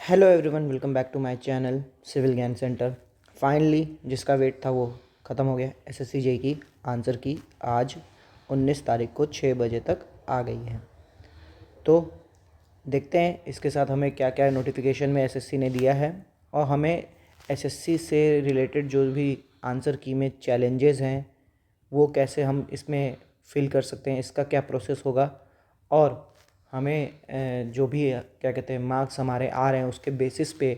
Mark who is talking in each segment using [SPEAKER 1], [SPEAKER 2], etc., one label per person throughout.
[SPEAKER 1] Hello everyone, welcome back to my channel Civil Gyan Center. Finally जिसका wait था वो ख़त्म हो गया। एसएससी जेईई की आंसर की आज 19 तारीख को 6 बजे तक आ गई है। तो देखते हैं इसके साथ हमें क्या क्या नोटिफिकेशन में एसएससी ने दिया है और हमें एसएससी से रिलेटेड जो भी आंसर की में चैलेंजेस हैं वो कैसे हम इसमें फिल कर सकते हैं, इसका क्या प्रोसेस होगा और हमें जो भी क्या कहते हैं मार्क्स हमारे आ रहे हैं उसके बेसिस पे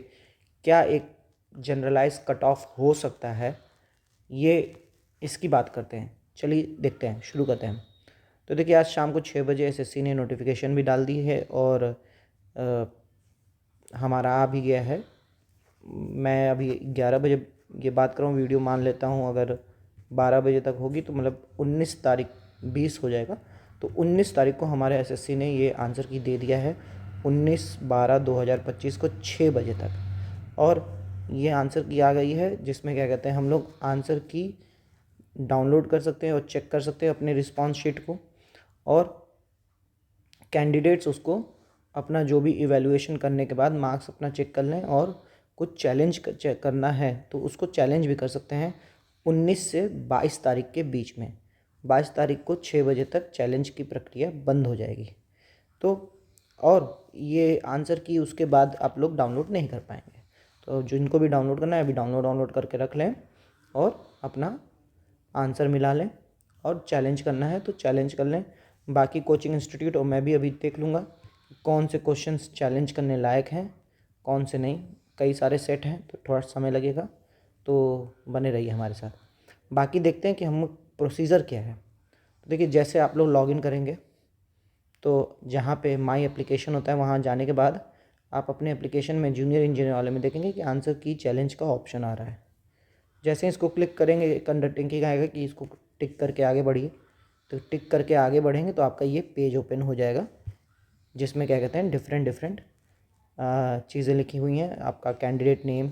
[SPEAKER 1] क्या एक जनरलाइज कट ऑफ हो सकता है, ये इसकी बात करते हैं। चलिए देखते हैं, शुरू करते हैं। तो देखिए, आज शाम को 6 बजे एसएससी ने नोटिफिकेशन भी डाल दी है और हमारा आ भी गया है। मैं अभी 11 बजे ये बात कर रहा हूँ, वीडियो मान लेता हूँ अगर 12 बजे तक होगी तो मतलब 19 तारीख 20 हो जाएगा। तो 19 तारीख को हमारे एसएससी ने ये आंसर की दे दिया है 19/12/2025 को 6 बजे तक। और ये आंसर की आ गई है जिसमें क्या कहते हैं हम लोग आंसर की डाउनलोड कर सकते हैं और चेक कर सकते हैं अपने रिस्पॉन्स शीट को, और कैंडिडेट्स उसको अपना जो भी इवैल्यूएशन करने के बाद मार्क्स अपना चेक कर लें और कुछ चैलेंज चेक करना है तो उसको चैलेंज भी कर सकते हैं 19 से 22 तारीख के बीच में। 22 तारीख को 6 बजे तक चैलेंज की प्रक्रिया बंद हो जाएगी। तो और ये आंसर की उसके बाद आप लोग डाउनलोड नहीं कर पाएंगे। तो जिनको भी डाउनलोड करना है अभी डाउनलोड करके रख लें और अपना आंसर मिला लें, और चैलेंज करना है तो चैलेंज कर लें। बाकी कोचिंग इंस्टीट्यूट और मैं भी अभी देख लूँगा कौन से क्वेश्चंस चैलेंज करने लायक हैं, कौन से नहीं। कई सारे सेट हैं तो थोड़ा समय लगेगा, तो बने रहिए हमारे साथ। बाकी देखते हैं कि हम प्रोसीजर क्या है। तो देखिए, जैसे आप लोग लॉगिन करेंगे तो जहाँ पे माई एप्लीकेशन होता है वहाँ जाने के बाद आप अपने एप्लीकेशन में जूनियर इंजीनियर वाले में देखेंगे कि आंसर की चैलेंज का ऑप्शन आ रहा है। जैसे ही इसको क्लिक करेंगे एक अंडरटेकिंग आएगा कि इसको टिक करके आगे बढ़िए। तो टिक करके आगे बढ़ेंगे तो आपका ये पेज ओपन हो जाएगा जिसमें क्या कहते हैं डिफरेंट चीज़ें लिखी हुई हैं। आपका कैंडिडेट नेम,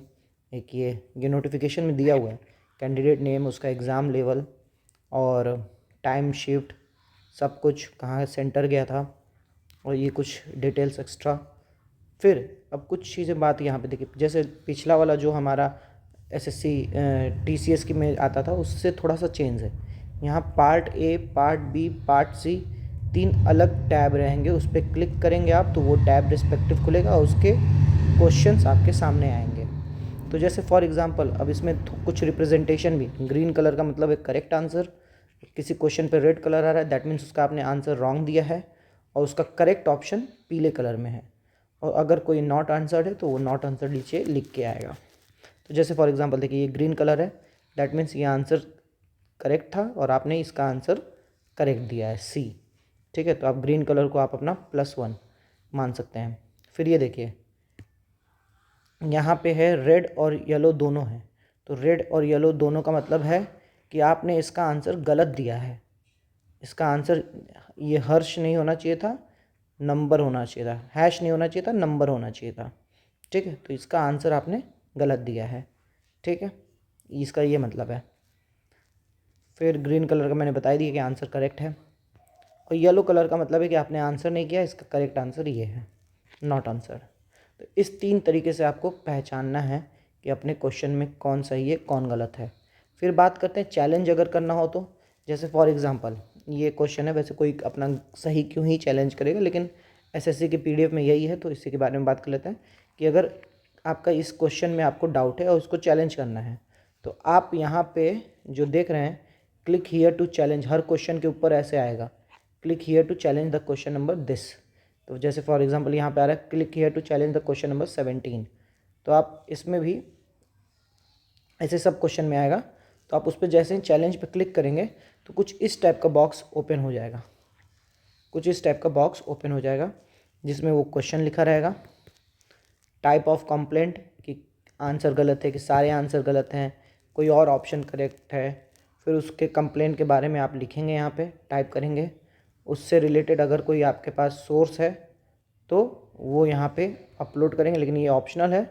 [SPEAKER 1] एक ये नोटिफिकेशन में दिया हुआ है, कैंडिडेट नेम, उसका एग्ज़ाम लेवल और टाइम शिफ्ट, सब कुछ कहाँ सेंटर गया था और ये कुछ डिटेल्स एक्स्ट्रा। फिर अब कुछ चीज़ें बात यहाँ पे देखिए, जैसे पिछला वाला जो हमारा एसएससी टीसीएस की में आता था उससे थोड़ा सा चेंज है। यहाँ part A, part B, part C, 3 अलग टैब रहेंगे। उस पर क्लिक करेंगे आप तो वो टैब रिस्पेक्टिव खुलेगा और उसके क्वेश्चंस आपके सामने आएंगे। तो जैसे फॉर एग्जांपल अब इसमें कुछ रिप्रेजेंटेशन भी, ग्रीन कलर का मतलब एक करेक्ट आंसर, किसी क्वेश्चन पे रेड कलर आ रहा है दैट मीन्स उसका आपने आंसर रॉन्ग दिया है और उसका करेक्ट ऑप्शन पीले कलर में है। और अगर कोई नॉट आंसर्ड है तो वो नॉट आंसर्ड नीचे लिख के आएगा। तो जैसे फॉर एग्जांपल देखिए, ये ग्रीन कलर है दैट मीन्स ये आंसर करेक्ट था और आपने इसका आंसर करेक्ट दिया है सी। ठीक है, तो आप ग्रीन कलर को आप अपना +1 मान सकते हैं। फिर ये देखिए, यहाँ पे है रेड और येलो दोनों हैं। तो रेड और येलो दोनों का मतलब है कि आपने इसका आंसर गलत दिया है। इसका आंसर ये हर्ष नहीं होना चाहिए था, नंबर होना चाहिए था। हैश नहीं होना चाहिए था, नंबर होना चाहिए था। ठीक है, तो इसका आंसर आपने गलत दिया है। ठीक है, इसका ये मतलब है। फिर ग्रीन कलर का मैंने बता दिया कि आंसर करेक्ट है, और येलो कलर का मतलब है कि आपने आंसर नहीं किया, इसका करेक्ट आंसर ये है, नॉट आंसर। तो इस 3 तरीके से आपको पहचानना है कि अपने क्वेश्चन में कौन सही है कौन गलत है। फिर बात करते हैं चैलेंज अगर करना हो तो। जैसे फॉर एग्जांपल ये क्वेश्चन है, वैसे कोई अपना सही क्यों ही चैलेंज करेगा, लेकिन एसएससी के पीडीएफ में यही है तो इसी के बारे में बात कर लेते हैं कि अगर आपका इस क्वेश्चन में आपको डाउट है और उसको चैलेंज करना है तो आप यहाँ पे जो देख रहे हैं क्लिक हियर टू चैलेंज, हर क्वेश्चन के ऊपर ऐसे आएगा click here to challenge the question number this. तो जैसे फॉर एग्जांपल यहाँ पे आ रहा है click here to challenge the question number 17। तो आप इसमें भी ऐसे सब क्वेश्चन में आएगा। तो आप उस पर जैसे ही चैलेंज पे क्लिक करेंगे तो कुछ इस टाइप का बॉक्स ओपन हो जाएगा, कुछ इस टाइप का बॉक्स ओपन हो जाएगा जिसमें वो क्वेश्चन लिखा रहेगा, टाइप ऑफ कंप्लेंट कि आंसर गलत है कि सारे आंसर गलत हैं, कोई और ऑप्शन करेक्ट है। फिर उसके कंप्लेंट के बारे में आप लिखेंगे, यहाँ पे टाइप करेंगे। उससे रिलेटेड अगर कोई आपके पास सोर्स है तो वो यहाँ पे अपलोड करेंगे, लेकिन ये ऑप्शनल है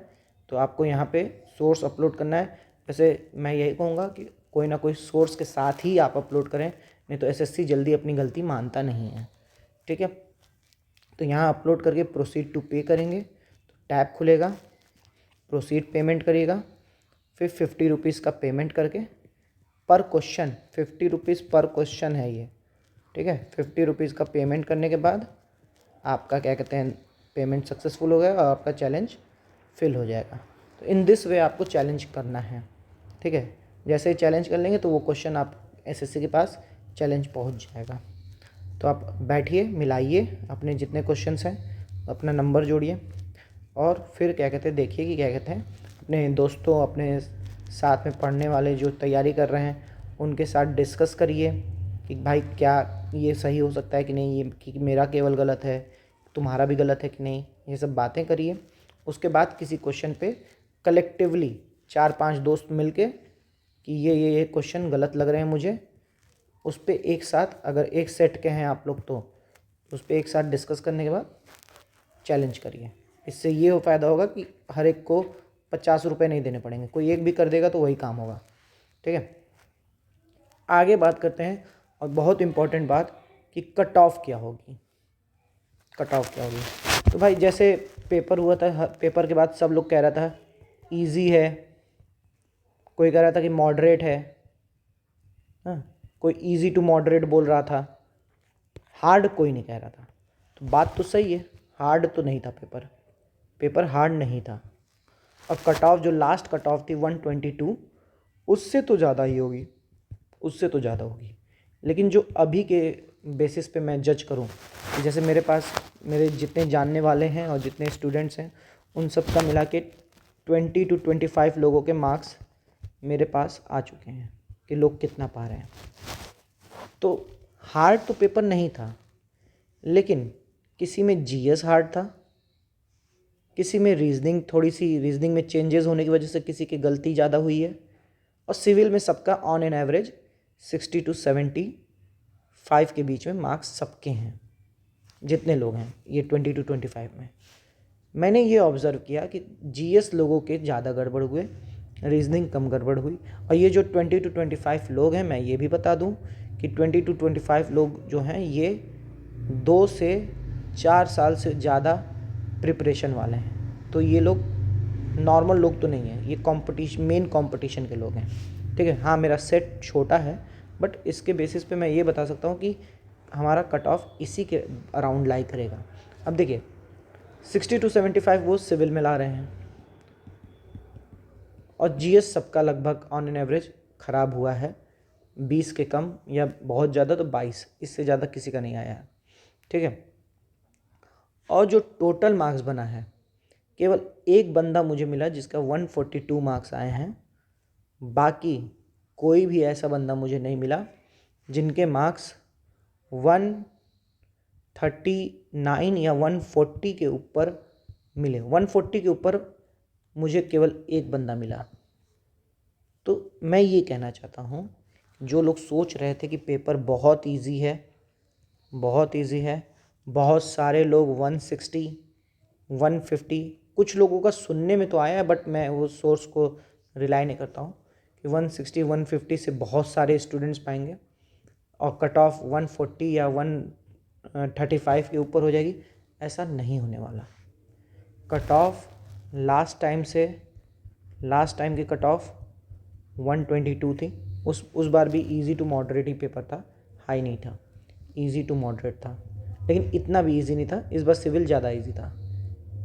[SPEAKER 1] तो आपको यहाँ पे सोर्स अपलोड करना है। वैसे मैं यही कहूँगा कि कोई ना कोई सोर्स के साथ ही आप अपलोड करें, नहीं तो एसएससी जल्दी अपनी गलती मानता नहीं है। ठीक है, तो यहाँ अपलोड करके प्रोसीड टू पे करेंगे। तो टैब खुलेगा, प्रोसीड पेमेंट करिएगा, फिर 50 रुपीज़ का पेमेंट करके पर क्वेश्चन, 50 रुपीज़ पर क्वेश्चन है ये, ठीक है। 50 रुपीज़ का पेमेंट करने के बाद आपका क्या कहते हैं पेमेंट सक्सेसफुल हो गया और आपका चैलेंज फिल हो जाएगा। तो इन दिस वे आपको चैलेंज करना है, ठीक है। जैसे ही चैलेंज कर लेंगे तो वो क्वेश्चन आप एसएससी के पास चैलेंज पहुंच जाएगा। तो आप बैठिए, मिलाइए अपने जितने क्वेश्चंस हैं, अपना नंबर जोड़िए और फिर क्या कहते हैं देखिए कि क्या कहते हैं अपने दोस्तों, अपने साथ में पढ़ने वाले जो तैयारी कर रहे हैं उनके साथ डिस्कस करिए कि भाई क्या ये सही हो सकता है कि नहीं, ये कि मेरा केवल गलत है, तुम्हारा भी गलत है कि नहीं, ये सब बातें करिए। उसके बाद किसी क्वेश्चन पे कलेक्टिवली 4-5 दोस्त मिलके कि ये क्वेश्चन गलत लग रहे हैं मुझे, उस पर एक साथ, अगर एक सेट के हैं आप लोग तो उस पर एक साथ डिस्कस करने के बाद चैलेंज करिए। इससे ये फ़ायदा होगा कि हर एक को 50 रुपये नहीं देने पड़ेंगे, कोई एक भी कर देगा तो वही काम होगा, ठीक है। आगे बात करते हैं और बहुत इम्पॉर्टेंट बात कि कट ऑफ क्या होगी। कट ऑफ क्या होगी तो भाई जैसे पेपर हुआ था, पेपर के बाद सब लोग कह रहा था इजी है, कोई कह रहा था कि मॉडरेट है, हाँ, कोई इजी टू मॉडरेट बोल रहा था, हार्ड कोई नहीं कह रहा था। तो बात तो सही है, हार्ड तो नहीं था पेपर, पेपर हार्ड नहीं था। और कट ऑफ जो लास्ट कट ऑफ थी 122, उससे तो ज़्यादा ही होगी, उससे तो ज़्यादा होगी। लेकिन जो अभी के बेसिस पे मैं जज करूं कि जैसे मेरे पास मेरे जितने जानने वाले हैं और जितने स्टूडेंट्स हैं उन सब का मिला के 20 to 25 लोगों के मार्क्स मेरे पास आ चुके हैं कि लोग कितना पा रहे हैं। तो हार्ड तो पेपर नहीं था, लेकिन किसी में जीएस हार्ड था, किसी में रीजनिंग, थोड़ी सी रीजनिंग में चेंजेस होने की वजह से किसी की गलती ज़्यादा हुई है, और सिविल में सबका ऑन एन एवरेज 60 to 75 के बीच में मार्क्स सबके हैं, जितने लोग हैं ये 20 to 25 में। मैंने ये ऑब्ज़र्व किया कि जीएस लोगों के ज़्यादा गड़बड़ हुए, रीजनिंग कम गड़बड़ हुई। और ये जो 20 to 25 लोग हैं, मैं ये भी बता दूं कि 20 to 25 लोग जो हैं ये 2 से 4 साल से ज़्यादा प्रिपरेशन वाले हैं। तो ये लोग नॉर्मल लोग तो नहीं हैं, ये कंपटीशन, मेन कंपटीशन के लोग हैं, ठीक है। हाँ, मेरा सेट छोटा है, बट इसके बेसिस पे मैं ये बता सकता हूँ कि हमारा कट ऑफ इसी के अराउंड लाई करेगा। अब देखिए 60 to 75 वो सिविल में ला रहे हैं, और जीएस सबका लगभग ऑन एन एवरेज ख़राब हुआ है, 20 के कम या बहुत ज़्यादा तो 22, इससे ज़्यादा किसी का नहीं आया है, ठीक है। और जो टोटल मार्क्स बना है, केवल एक बंदा मुझे मिला जिसका 142 मार्क्स आए हैं, बाकी कोई भी ऐसा बंदा मुझे नहीं मिला जिनके मार्क्स 139 या 140 के ऊपर मिले। 140 के ऊपर मुझे केवल एक बंदा मिला। तो मैं ये कहना चाहता हूँ, जो लोग सोच रहे थे कि पेपर बहुत इजी है, बहुत इजी है, बहुत सारे लोग 160, 150, कुछ लोगों का सुनने में तो आया है, बट मैं वो सोर्स को रिलाई नहीं करता हूँ कि 160, 150 से बहुत सारे स्टूडेंट्स पाएंगे और कट ऑफ 140 या 135 के ऊपर हो जाएगी। ऐसा नहीं होने वाला। कट ऑफ लास्ट टाइम की कट ऑफ 122 थी। उस बार भी इजी टू मॉडरेट ही पेपर था, हाई नहीं था, इजी टू मॉडरेट था, लेकिन इतना भी इजी नहीं था। इस बार सिविल ज़्यादा इजी था,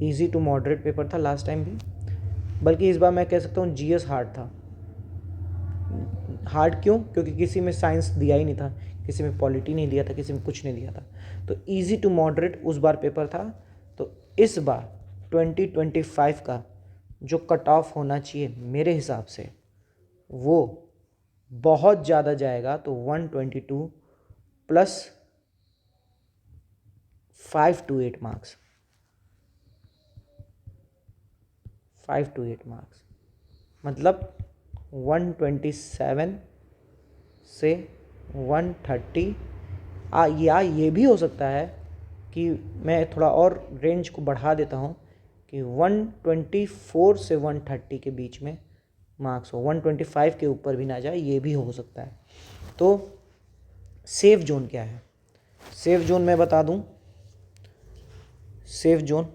[SPEAKER 1] इजी टू मॉडरेट पेपर था लास्ट टाइम भी, बल्कि इस बार मैं कह सकता हूँ जीएस हार्ड था। हार्ड क्यों? क्योंकि किसी में साइंस दिया ही नहीं था, किसी में पॉलिटी नहीं दिया था, किसी में कुछ नहीं दिया था। तो इजी टू मॉडरेट उस बार पेपर था। तो इस बार 2025 का जो कट ऑफ होना चाहिए मेरे हिसाब से वो बहुत ज़्यादा जाएगा, तो 122 plus 5 to 8 marks, 5 to 8 marks मतलब 127 से 130। या ये भी हो सकता है कि मैं थोड़ा और रेंज को बढ़ा देता हूँ कि 124 से 130 के बीच में मार्क्स हो, 125 के ऊपर भी ना जाए, ये भी हो सकता है। तो सेफ जोन क्या है? सेफ जोन मैं बता दूं, safe zone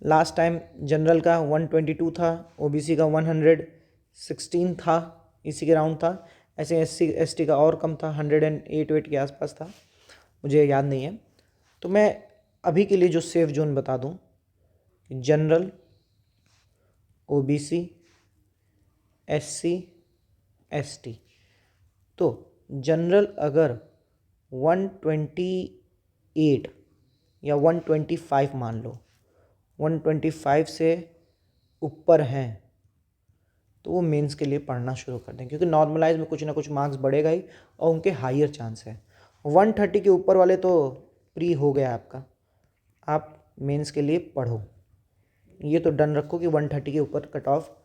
[SPEAKER 1] last time general का 122 था, ओबीसी का 116 था, इसी के राउंड था। ऐसे एससी एसटी का और कम था, 108 वेट के आसपास था, मुझे याद नहीं है। तो मैं अभी के लिए जो सेफ जोन बता दूं, जनरल, ओबीसी, एससी, एसटी। तो जनरल अगर 128 या 125 मान लो, 125 से ऊपर हैं तो वो मेंस के लिए पढ़ना शुरू कर दें, क्योंकि नॉर्मलाइज में कुछ ना कुछ मार्क्स बढ़ेगा ही और उनके हायर चांस है। 130 के ऊपर वाले तो प्री हो गया आपका, आप मेंस के लिए पढ़ो। ये तो डन रखो कि 130 के ऊपर कट ऑफ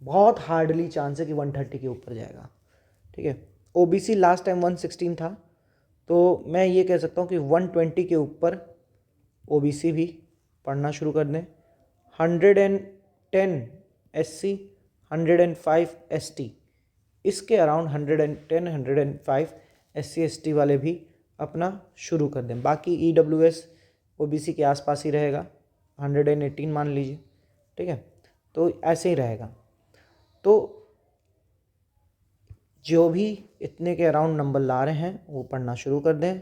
[SPEAKER 1] बहुत हार्डली चांस है कि 130 के ऊपर जाएगा, ठीक है। ओबीसी लास्ट टाइम 116 था, तो मैं ये कह सकता हूँ कि 120 के ऊपर ओबीसी भी पढ़ना शुरू कर दें। 110 एससी, 105 एसटी, इसके अराउंड 110 105 एससी एसटी वाले भी अपना शुरू कर दें। बाकी ईडब्ल्यूएस ओबीसी के आसपास ही रहेगा, 118 मान लीजिए, ठीक है। तो ऐसे ही रहेगा। तो जो भी इतने के अराउंड नंबर ला रहे हैं वो पढ़ना शुरू कर दें।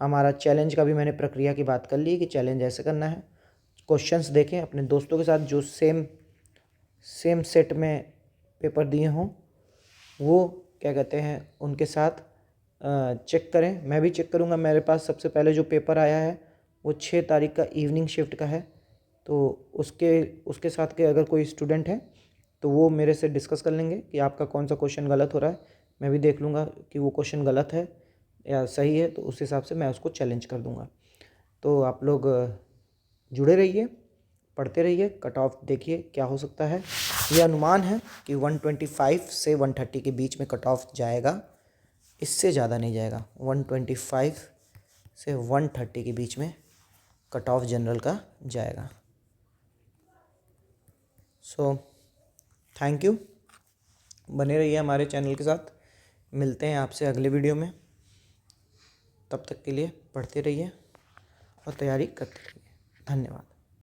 [SPEAKER 1] हमारा चैलेंज का भी मैंने प्रक्रिया की बात कर ली कि चैलेंज ऐसे करना है। क्वेश्चंस देखें अपने दोस्तों के साथ जो सेम सेट में पेपर दिए हों, वो क्या कहते हैं उनके साथ चेक करें। मैं भी चेक करूँगा। मेरे पास सबसे पहले जो पेपर आया है वो 6 तारीख का इवनिंग शिफ्ट का है, तो उसके साथ के अगर कोई स्टूडेंट है तो वो मेरे से डिस्कस कर लेंगे कि आपका कौन सा क्वेश्चन गलत हो रहा है। मैं भी देख लूँगा कि वो क्वेश्चन गलत है या सही है, तो उस हिसाब से मैं उसको चैलेंज कर दूँगा। तो आप लोग जुड़े रहिए, पढ़ते रहिए, कट ऑफ देखिए क्या हो सकता है। ये अनुमान है कि 125 से 130 के बीच में कट ऑफ जाएगा, इससे ज़्यादा नहीं जाएगा। 125 से 130 के बीच में कट ऑफ जनरल का जाएगा। सो थैंक यू, बने रहिए हमारे चैनल के साथ। मिलते हैं आपसे अगले वीडियो में। तब तक के लिए पढ़ते रहिए और तैयारी करते रहिए। धन्यवाद।